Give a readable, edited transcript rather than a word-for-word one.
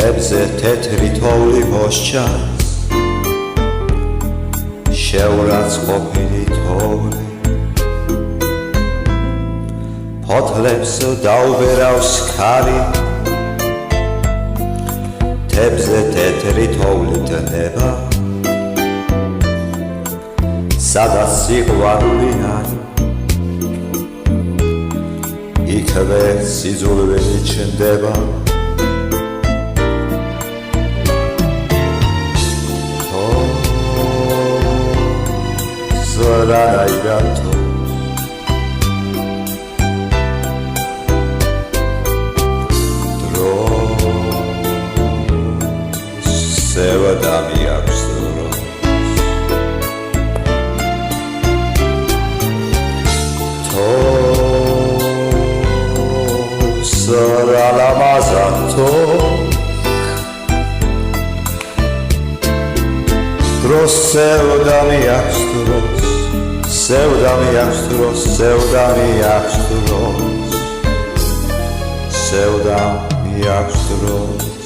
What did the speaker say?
თებზე თეთრი თოვლი მოსჩანს შეურაც ყოფილი თოვლი ფოთლებს დაუბერავს ქარი თებზე თეთრი თოვლი დნება სადაც სიყვარული არის იქவே სიძულვილი ჩნდება ზრაირათო სევდა მიაქვს დროს სრალამაზანთო დროს სევდა მიაქვს დროს სევდა მიაქვს დროს სევდა მიაქვს დროს სევდა მიაქვს დროს